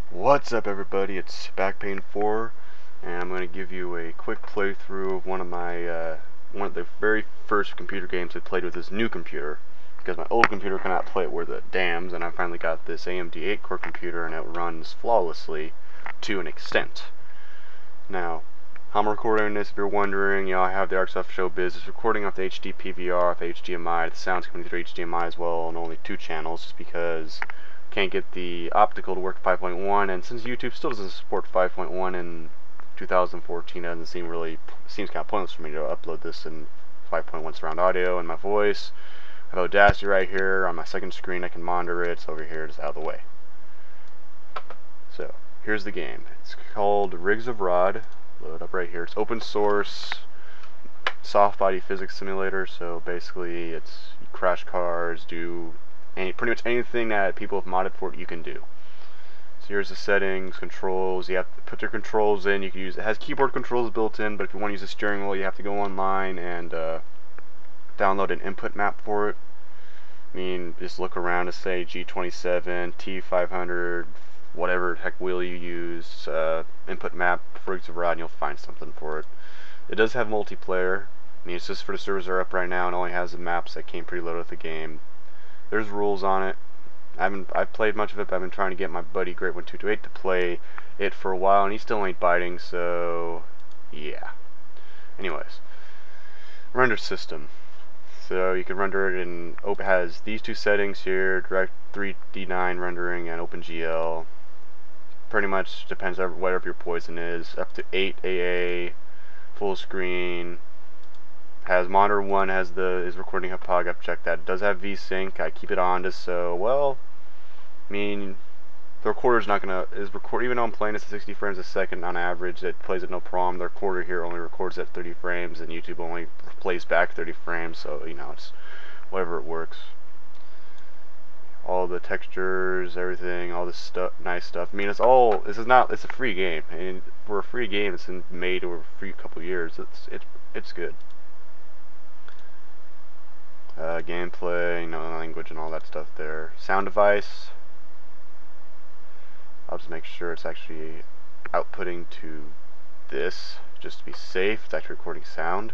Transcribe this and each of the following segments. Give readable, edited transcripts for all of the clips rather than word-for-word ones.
What's up, everybody? It's Backpain4, and I'm going to give you a quick playthrough of one of the very first computer games I played with this new computer, because my old computer cannot play it worth a damn, and I finally got this AMD 8-core computer, and it runs flawlessly to an extent. Now, how I'm recording this, if you're wondering, I have the Arcs off Showbiz. It's recording off the HD PVR, off the HDMI. The sound's coming through HDMI as well, and only 2 channels, just because can't get the optical to work 5.1, and since YouTube still doesn't support 5.1 in 2014, it doesn't seems kind of pointless for me to upload this in 5.1 surround audio and my voice. I have Audacity right here on my second screen. I can monitor it. It's over here, just out of the way. So here's the game. It's called Rigs of Rod. Load up right here. It's open source, soft body physics simulator. So basically, you crash cars, do pretty much anything that people have modded for it, you can do. So here's the settings, controls. You have to put your controls in. You can use, it has keyboard controls built in, but if you want to use a steering wheel, you have to go online and download an input map for it. I mean, just look around to say G27, T500, whatever heck wheel you use, input map for Rigs of Rod, and you'll find something for it. It does have multiplayer. I mean, it's just for the servers that are up right now, and only has the maps that came preloaded with the game. There's rules on it. I've played much of it, but I've been trying to get my buddy Great1228 to play it for a while, and he still ain't biting, so yeah. Anyways, render system. So you can render it in, it has these 2 settings here, Direct 3D9 rendering and OpenGL. Pretty much depends on whatever your poison is. Up to 8 AA, full screen. Has monitor 1 is recording HPOG. I've checked that. It does have VSync. I keep it on just so, well, I mean, the recorder's not gonna even though I'm playing this at 60 frames a second on average, it plays at no problem. The recorder here only records at 30 frames, and YouTube only plays back 30 frames. So it's whatever it works. All the textures, everything, all this stuff, nice stuff. I mean, it's a free game, and for a free game, it's been made over a free couple years. It's good. Gameplay, language and all that stuff there. Sound device, I'll just make sure it's actually outputting to this, just to be safe. It's actually recording sound.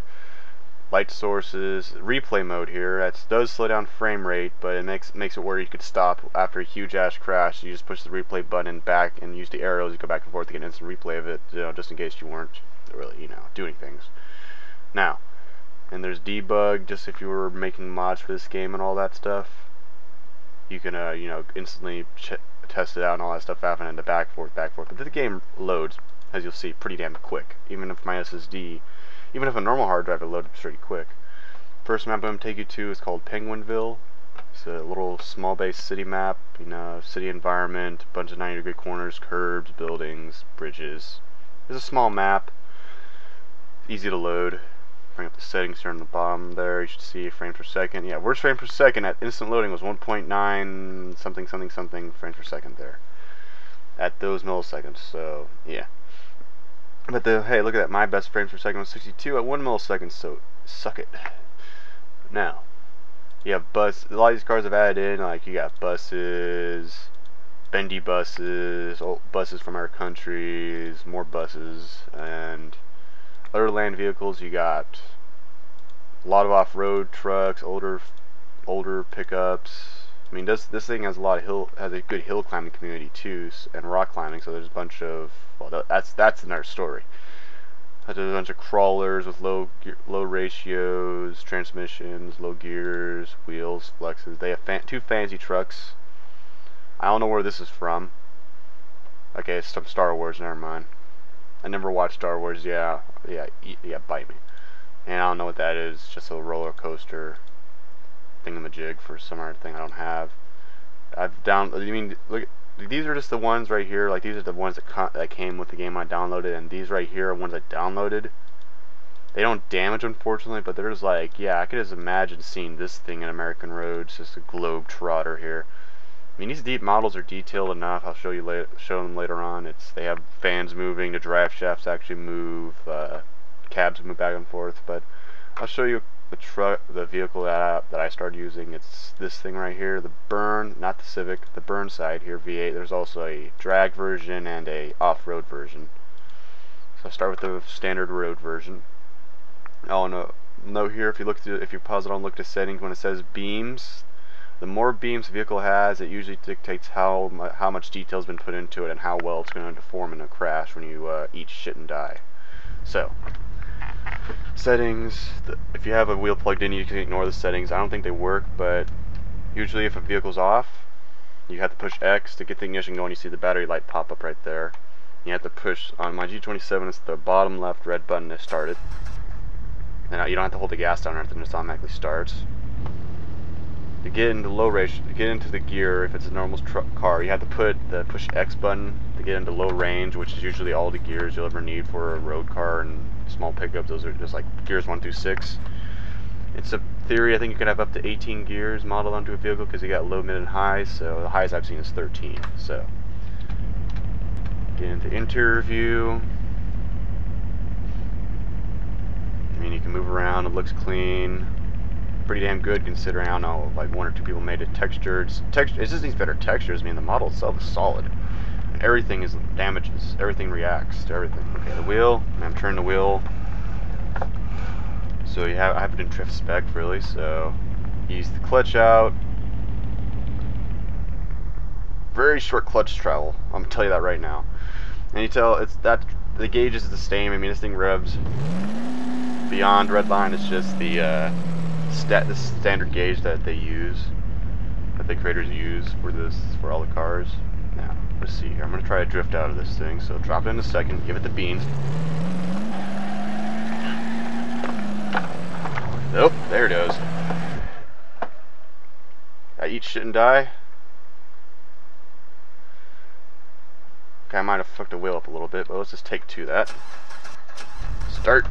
Light sources, replay mode here. That does slow down frame rate, but it makes it where you could stop after a huge ass crash. You just push the replay button back and use the arrows. You go back and forth to get an instant replay of it, just in case you weren't really, doing things. Now, and there's debug, just if you were making mods for this game and all that stuff. You can, instantly test it out and all that stuff happening in the back forth. But the game loads, as you'll see, pretty damn quick. Even if a normal hard drive, it loads pretty quick. First map I'm going to take you to is called Ville. It's a little small base city map, city environment, a bunch of 90-degree corners, curbs, buildings, bridges. It's a small map, easy to load. Bring up the settings here on the bottom there. You should see frames per second. Yeah, worst frame per second at instant loading was 1.9 something frames per second there. At those milliseconds, so yeah. But hey, look at that. My best frames per second was 62 at 1 millisecond, so suck it. Now, you have a lot of these cars have added in, like you got buses, bendy buses, buses from our countries, more buses, and other land vehicles. You got a lot of off-road trucks, older pickups. I mean, this thing has a good hill climbing community too, and rock climbing. So there's a bunch of, well, that's another story. There's a bunch of crawlers with low ratios, transmissions, low gears, wheels, flexes. They have 2 fancy trucks. I don't know where this is from. Okay, it's some Star Wars. Never mind. I never watched Star Wars. Yeah, bite me. And I don't know what that is. Just a roller coaster thingamajig for some other thing I don't have. Look, these are just the ones right here. Like, these are the ones that came with the game I downloaded, and these right here are ones I downloaded. They don't damage, unfortunately, but they're just like, yeah, I could just imagine seeing this thing in American roads, just a globe trotter here. I mean, these models are detailed enough. I'll show them later on. They have fans moving, the drive shafts actually move, cabs move back and forth. But I'll show you the vehicle that I started using, it's this thing right here, the Burn, not the Civic, the Burn side here, V8. There's also a drag version and a off-road version. So I'll start with the standard road version. Oh no, note here, if you pause it on, look to settings, when it says beams, the more beams the vehicle has, it usually dictates how much detail's been put into it and how well it's going to perform in a crash when you eat shit and die. So, settings, if you have a wheel plugged in, you can ignore the settings. I don't think they work, but usually if a vehicle's off, you have to push X to get the ignition going. You see the battery light pop up right there. You have to push, on my G27, it's the bottom left red button to start it. Now you don't have to hold the gas down or anything, it just automatically starts. To get into low ratio, to get into the gear, if it's a normal car, you have to push X button to get into low range, which is usually all the gears you'll ever need for a road car and small pickups. Those are just like gears 1 through 6. It's a theory, I think you can have up to 18 gears modeled onto a vehicle because you got low, mid, and high. So the highest I've seen is 13. So get into interior view. I mean, you can move around. It looks clean. Pretty damn good considering, I don't know, like 1 or 2 people made it textured. It just needs better textures. I mean, the model itself is solid. And everything is damages. Everything reacts to everything. Okay, the wheel. I'm turning the wheel. So I have it in drift spec really. So ease the clutch out. Very short clutch travel. I'm gonna tell you that right now. And you tell the gauge is the same. I mean, this thing revs beyond red line. It's just the standard gauge that they use, that the creators use for all the cars. Now, let's see here. I'm gonna try to drift out of this thing. So drop it in a second. Give it the beans. Nope, there it goes. I eat shit and die. Okay, I might have fucked the wheel up a little bit, but let's just take 2 that. Start.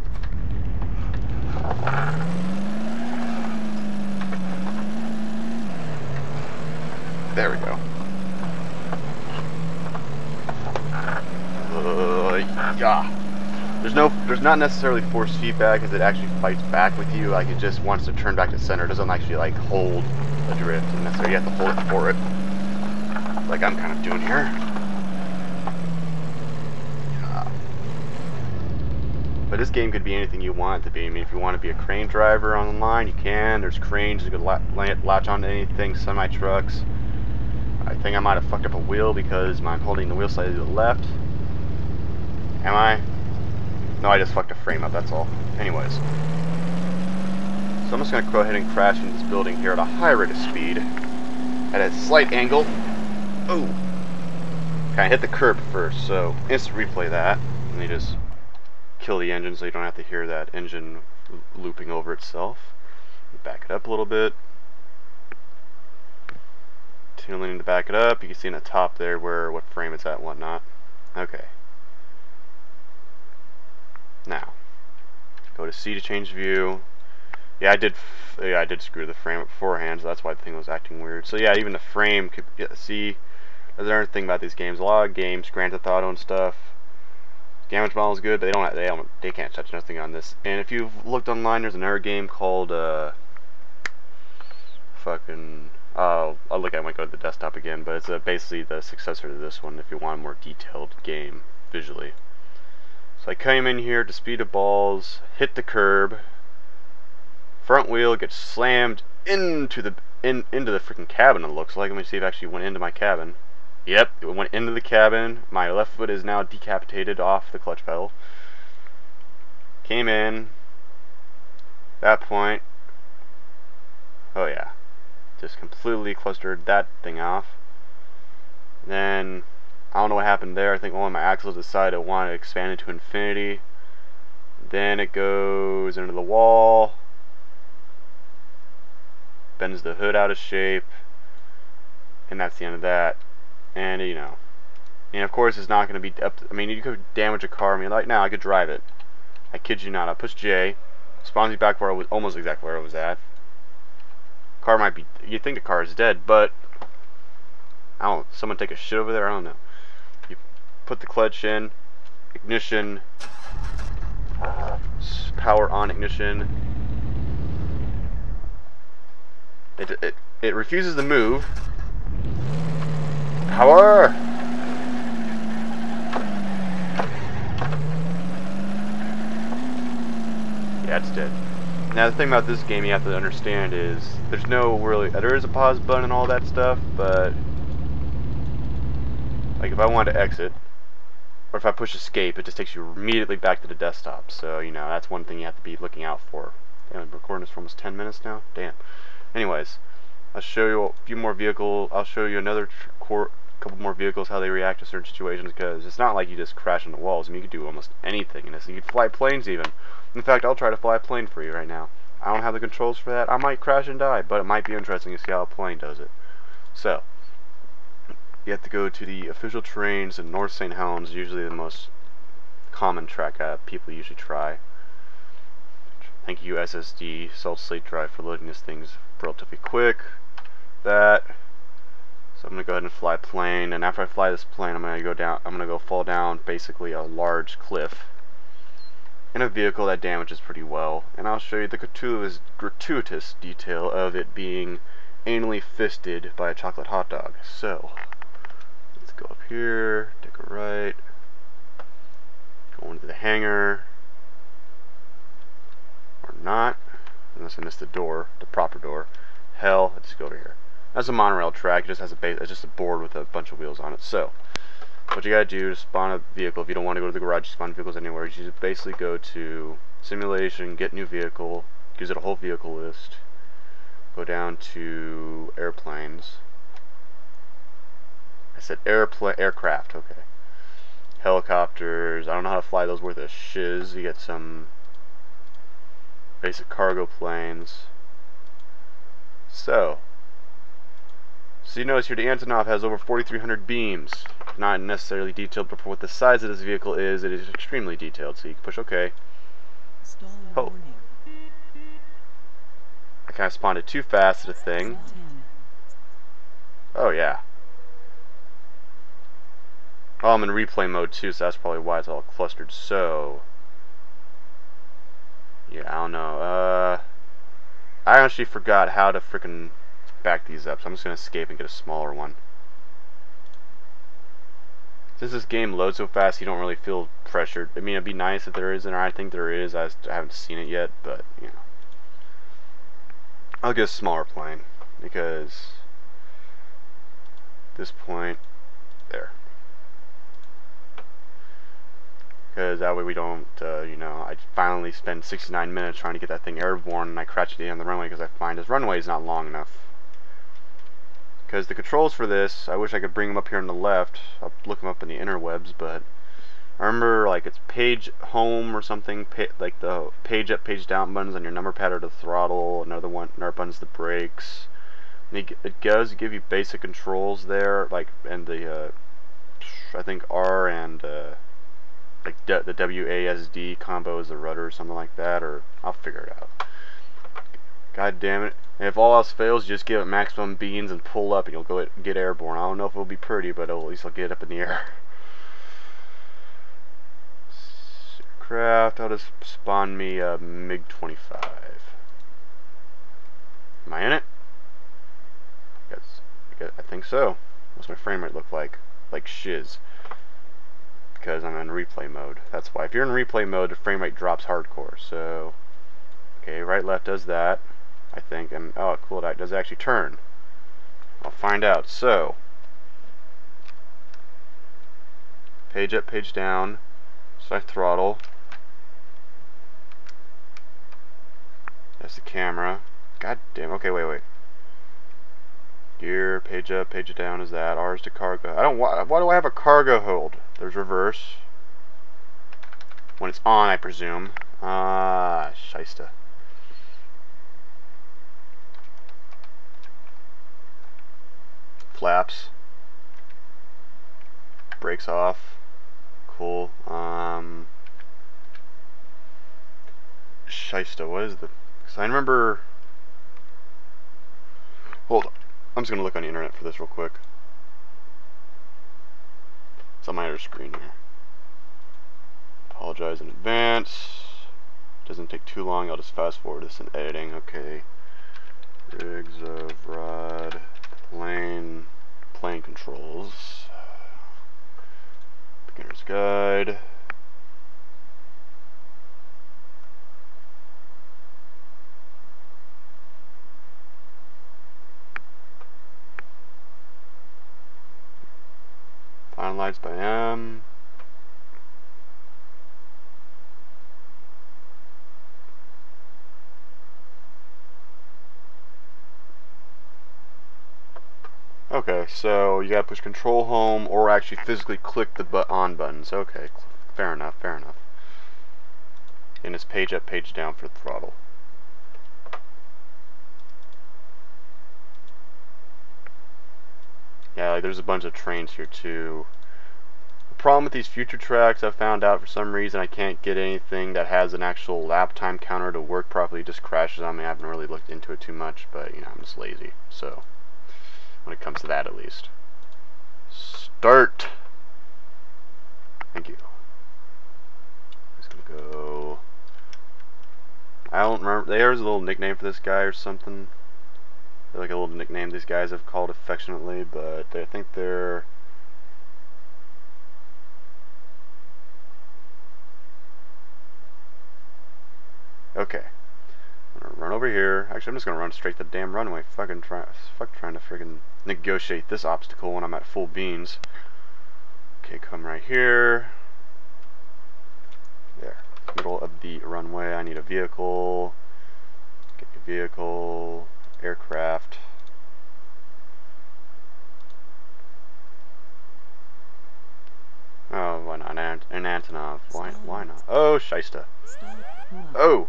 There we go. Yeah. There's not necessarily force feedback as it actually fights back with you. Like it just wants to turn back to center. It doesn't actually like hold the drift necessarily. You have to hold it for it. Like I'm kind of doing here. Yeah. But this game could be anything you want it to be. I mean, if you want to be a crane driver on the line, you can. There's cranes you could latch onto anything, semi-trucks. I think I might have fucked up a wheel because I'm holding the wheel slightly to the left. Am I? No, I just fucked a frame up, that's all. Anyways. So I'm just going to go ahead and crash into this building here at a high rate of speed. At a slight angle. Ooh. Kind of hit the curb first, so instant replay that. And you just kill the engine so you don't have to hear that engine looping over itself. Back it up a little bit. Tuning to back it up. You can see in the top there what frame it's at and whatnot. Okay. Now, go to C to change view. Yeah, I did screw the frame up beforehand, so that's why the thing was acting weird. So yeah, even the frame could see. There's another thing about these games. A lot of games, Grand Theft Auto and stuff. Damage model is good, but they can't touch nothing on this. And if you've looked online, there's another game called I'll look at it when I go to the desktop again, but it's basically the successor to this one if you want a more detailed game visually. So I came in here to speed of balls, hit the curb, front wheel gets slammed into the freaking cabin. It looks like. Let me see if it actually went into my cabin. Yep, it went into the cabin. My left foot is now decapitated off the clutch pedal. Came in. That point. Oh yeah. Just completely clustered that thing off. Then I don't know what happened there. I think one of my axles decided it wanted to expand it to infinity. Then it goes into the wall. Bends the hood out of shape. And that's the end of that. And you know. And of course it's not going to be up to, I mean, you could damage a car. I mean, like now I could drive it. I kid you not. I push J. Spawns me back where I was, almost exactly where I was at. Car might be, you'd think the car is dead, but I don't know, someone take a shit over there? I don't know. You put the clutch in, ignition, power on ignition, It refuses to move. However, yeah, it's dead. Now the thing about this game you have to understand is there's no really, there is a pause button and all that stuff, but like if I want to exit, or if I push escape, it just takes you immediately back to the desktop. So, you know, that's one thing you have to be looking out for. Damn, I'm recording this for almost 10 minutes now. Damn. Anyways, I'll show you a few more vehicles. I'll show you another couple more vehicles, how they react to certain situations, because it's not like you just crash into walls. I mean, you can do almost anything in this. You can fly planes even. In fact, I'll try to fly a plane for you right now. I don't have the controls for that. I might crash and die, but it might be interesting to see how a plane does it. So, you have to go to the official terrains in North St. Helens, usually the most common track people usually try. Thank you SSD solid state drive for loading this thing's relatively quick. So I'm gonna go ahead and fly a plane, and after I fly this plane, I'm gonna go fall down basically a large cliff in a vehicle that damages pretty well, and I'll show you the gratuitous detail of it being anally fisted by a chocolate hot dog. So let's go up here, take a right, go into the hangar, or not, unless I missed the door, the proper door. Hell, let's just go over here. That's a monorail track. It just has it's just a board with a bunch of wheels on it. So, what you gotta do is spawn a vehicle. If you don't want to go to the garage, you spawn vehicles anywhere. You just basically go to simulation, get new vehicle, gives it a whole vehicle list. Go down to airplanes. I said aircraft. Okay. Helicopters. I don't know how to fly those worth a shiz. You get some basic cargo planes. So you notice here the Antonov has over 4,300 beams. Not necessarily detailed, but for what the size of this vehicle is, it is extremely detailed. So you can push OK. Oh. I kind of spawned it too fast at the thing. Oh yeah. Oh, I'm in replay mode too, so that's probably why it's all clustered. So yeah, I don't know. I actually forgot how to frickin' back these up, so I'm just gonna escape and get a smaller one. Since this game loads so fast, you don't really feel pressured. I mean, it'd be nice if there isn't, or I think there is. I haven't seen it yet, but you know, I'll get a smaller plane because at this point, there. Because that way we don't, you know, I finally spend 69 minutes trying to get that thing airborne, and I crash at the end of the runway because I find this runway is not long enough. Because the controls for this, I wish I could bring them up here on the left. I'll look them up in the interwebs, but I remember like it's page home or something, like the page up, page down buttons on your number pad or the throttle. Another button's the brakes. And it does give you basic controls there, like, and the I think R and like the WASD combo is the rudder or something like that, or I'll figure it out. God damn it. And if all else fails, just give it maximum beans and pull up and you'll go get airborne. I don't know if it'll be pretty, but at least I'll get up in the air. Aircraft, I'll just spawn me a MiG-25. Am I in it? I think so. What's my frame rate look like? Like shiz. Because I'm in replay mode. That's why. If you're in replay mode, the frame rate drops hardcore. So, okay, right, left does that, I think. And oh, cool, does it actually turn? I'll find out. So, page up, page down. So I throttle. That's the camera. God damn. Okay, wait. Gear, page up, page down is that. R is to cargo. Why do I have a cargo hold? There's reverse. When it's on, I presume. Shysta. Flaps. Brakes off. Cool. Shysta, what is the... Because I remember... Hold on. I'm just going to look on the internet for this real quick. It's on my other screen here. Apologize in advance. Doesn't take too long. I'll just fast forward this in editing. Okay. Rigs of rod, plane controls, beginner's guide. Finalized by M. Okay, so you gotta push Control Home or actually physically click the on buttons. Okay, fair enough, fair enough. And it's page up, page down for the throttle. Yeah, like there's a bunch of trains here too. The problem with these future tracks, I've found out for some reason I can't get anything that has an actual lap time counter to work properly. It just crashes on me. I haven't really looked into it too much, but you know, I'm just lazy. So, when it comes to that at least. Start! Thank you. Just gonna go... I don't remember. There's a little nickname for this guy or something. Like a little nickname these guys have called affectionately, but I think they're... Okay. I'm gonna run over here. Actually, I'm just gonna run straight to the damn runway. Fuck trying to friggin' negotiate this obstacle when I'm at full beans. Okay, come right here. There. Middle of the runway. I need a vehicle. Get a vehicle. Aircraft. Oh, why not? An Antonov. Why not? Oh, Shysta. Oh!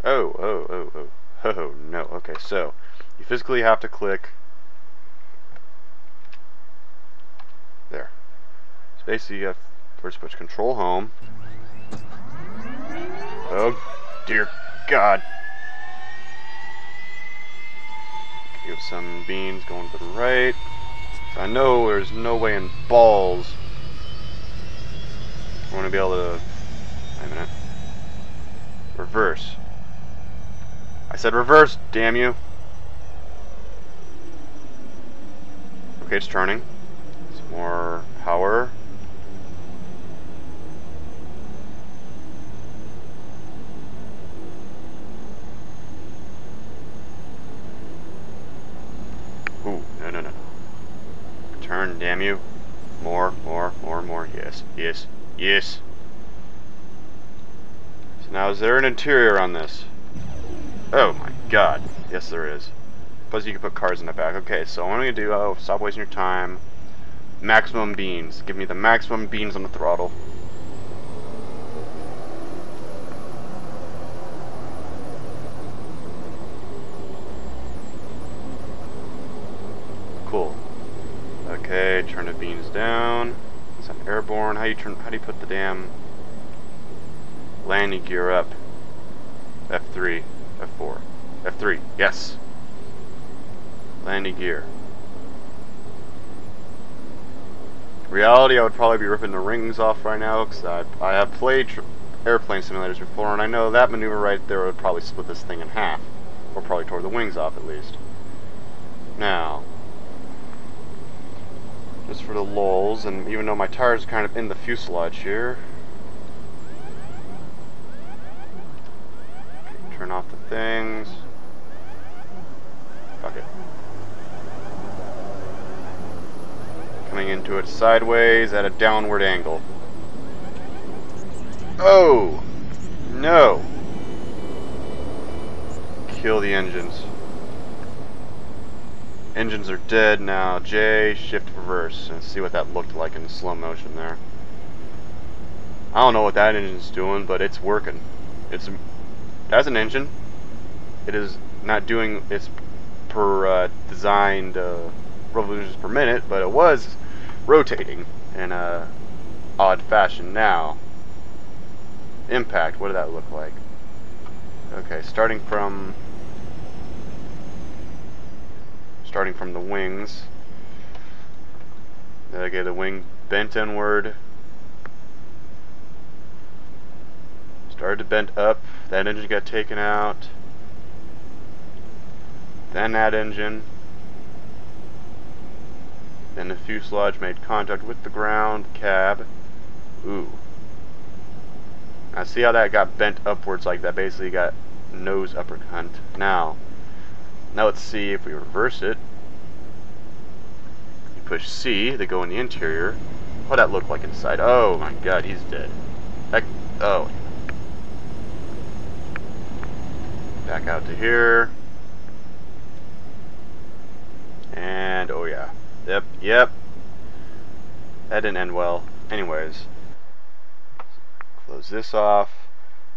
Oh, no. Okay, so you physically have to click there. So basically you have first push Control Home. Oh, dear God. Give some beans going to the right. So I know there's no way in balls I want to be able to... Wait a minute. Reverse. I said reverse, damn you. Okay, it's turning. Some more power. Ooh, no. Turn, damn you. More. Yes. So now, is there an interior on this? Oh my God. Yes, there is. Plus you can put cars in the back. Okay, so what I'm going to do, stop wasting your time. Maximum beans. Give me the maximum beans on the throttle. Cool. Okay, turn the beans down. It's an airborne. How do you put the damn landing gear up? F3, F4, F3. Yes. Landing gear. Reality, I would probably be ripping the rings off right now because I have played airplane simulators before, and I know that maneuver right there would probably split this thing in half, or probably tore the wings off at least. Now, just for the lulz, and even though my tires are kind of in the fuselage here, turn off the things. Fuck it. Coming into it sideways at a downward angle. Oh! No! Kill the engines. Engines are dead now. J, shift reverse, and see what that looked like in slow motion there. I don't know what that engine's doing, but it's working. As an engine, it is not doing its per designed revolutions per minute, but it was rotating in a odd fashion. Now, impact. What did that look like? Okay, starting from the wings. Okay, the wing bent inward. Started to bend up. That engine got taken out. then that engine, then the fuselage made contact with the ground, cab. Ooh. Now see how that got bent upwards like that? Basically got nose uppercut. Now let's see if we reverse it. You push C, they go in the interior. What that look like inside? Oh my god, he's dead. Heck, oh. Back out to here. And, oh yeah. Yep. That didn't end well. Anyways. Close this off.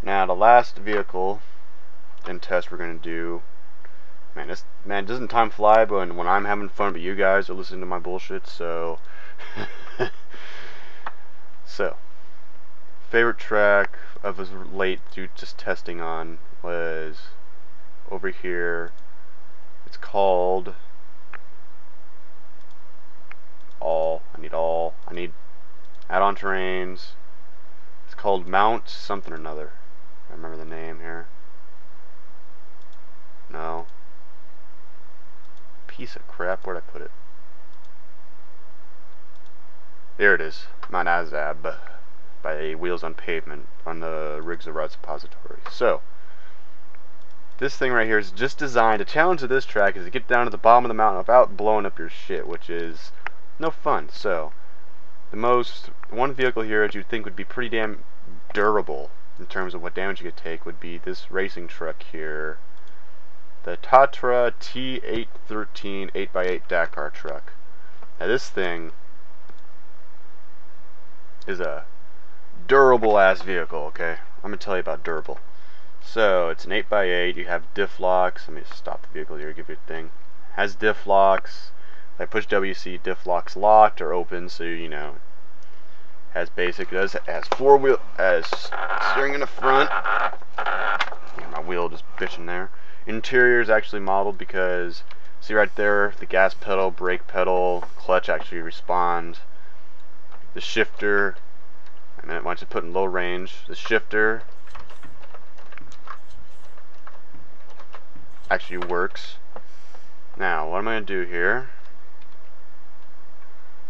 Now the last vehicle and test we're going to do. Man, doesn't time fly when I'm having fun but you guys are listening to my bullshit, so... So, favorite track of us late due just testing on was over here. It's called I need add-on terrains. It's called Mount something or another. I remember the name here. No. Piece of crap, where'd I put it? There it is. Mount Azab by Wheels on Pavement on the Rigs of Rod Suppository. So, this thing right here is just designed. The challenge of this track is to get down to the bottom of the mountain without blowing up your shit, which is no fun. So, one vehicle here that you'd think would be pretty damn durable in terms of what damage you could take would be this racing truck here. The Tatra T813 8x8 Dakar truck. Now this thing is a durable ass vehicle, okay? I'm gonna tell you about durable. So it's an 8x8, you have diff locks. Let me stop the vehicle here, give you a thing. Has diff locks. If I push WC, diff locks locked or open, so you know. Has basic, has four-wheel, has steering in the front. Yeah, my wheel just bitching there. Interior is actually modeled because, see right there, the gas pedal, brake pedal, clutch actually respond. The shifter, I mean, once you put in low range, the shifter actually works. Now, what I'm going to do here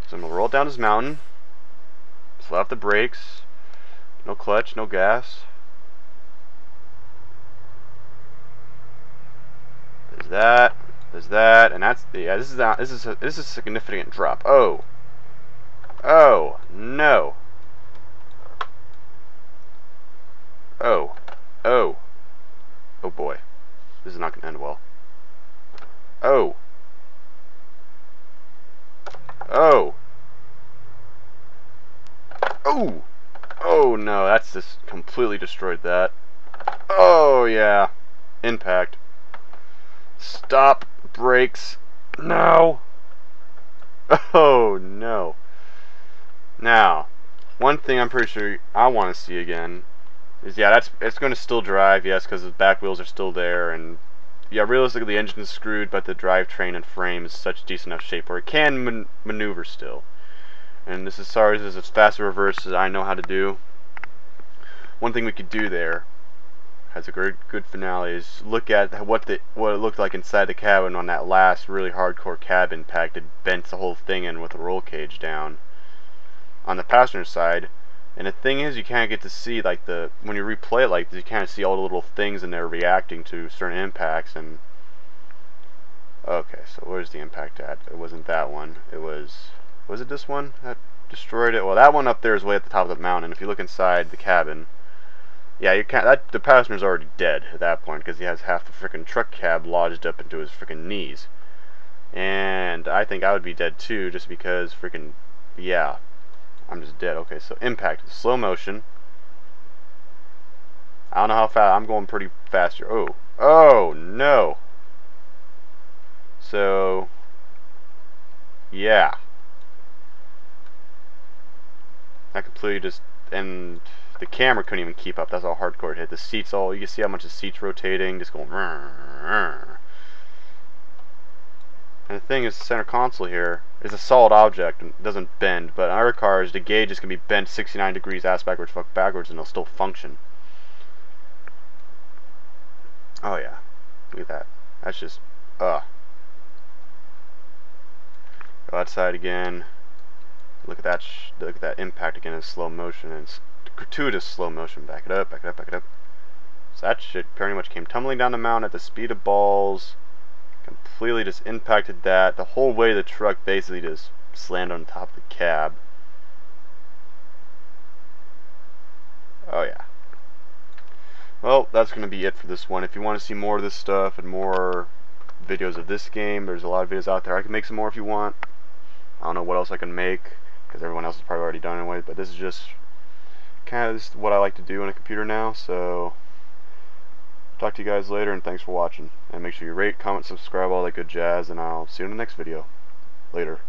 is I'm going to roll down this mountain, slow off the brakes, no clutch, no gas. There's that, and that's yeah. This is a significant drop. Oh no. Oh boy, this is not gonna end well. Oh no, that's just completely destroyed that. Oh yeah, impact. Stop, brakes, no. Oh no. Now, one thing I'm pretty sure I want to see again is, yeah, it's going to still drive, yes, because the back wheels are still there, and yeah, realistically the engine is screwed, but the drivetrain and frame is such decent enough shape where it can maneuver still. And this is sorry, this is as fast a reverse as I know how to do. One thing we could do there, has a good finale, is look at what it looked like inside the cabin on that last really hardcore cab impact. It bent the whole thing in with the roll cage down on the passenger side. And the thing is, you can't get to see, like, when you replay it like this, you can't see all the little things in there reacting to certain impacts. And okay, so where's the impact at? It wasn't that one. It was it this one that destroyed it? Well, that one up there is way at the top of the mountain. If you look inside the cabin, yeah, you can't. The passenger's already dead at that point because he has half the freaking truck cab lodged up into his freaking knees. And I think I would be dead too, just because freaking, yeah, I'm just dead. Okay, so impact, slow motion. I don't know how fast. I'm going pretty fast here. Oh no. So yeah, I completely just, and the camera couldn't even keep up. That's how hardcore it hit. The seats you can see how much the seats rotating, just going. And the thing is, the center console here is a solid object and doesn't bend. But in other cars, the gauge is gonna be bent 69 degrees ass backwards, fuck backwards, and it'll still function. Oh yeah, look at that. That's just, Go outside again. Look at that. Look at that impact again in slow motion and gratuitous slow motion. Back it up. Back it up. Back it up. So that shit pretty much came tumbling down the mountain at the speed of balls. Completely just impacted that. The whole way the truck basically just slammed on top of the cab. Oh yeah. Well, that's going to be it for this one. If you want to see more of this stuff and more videos of this game, there's a lot of videos out there. I can make some more if you want. I don't know what else I can make, because everyone else has probably already done it anyway, but this is just kind of what I like to do on a computer now. So talk to you guys later, and thanks for watching. And make sure you rate, comment, subscribe, all that good jazz, and I'll see you in the next video. Later.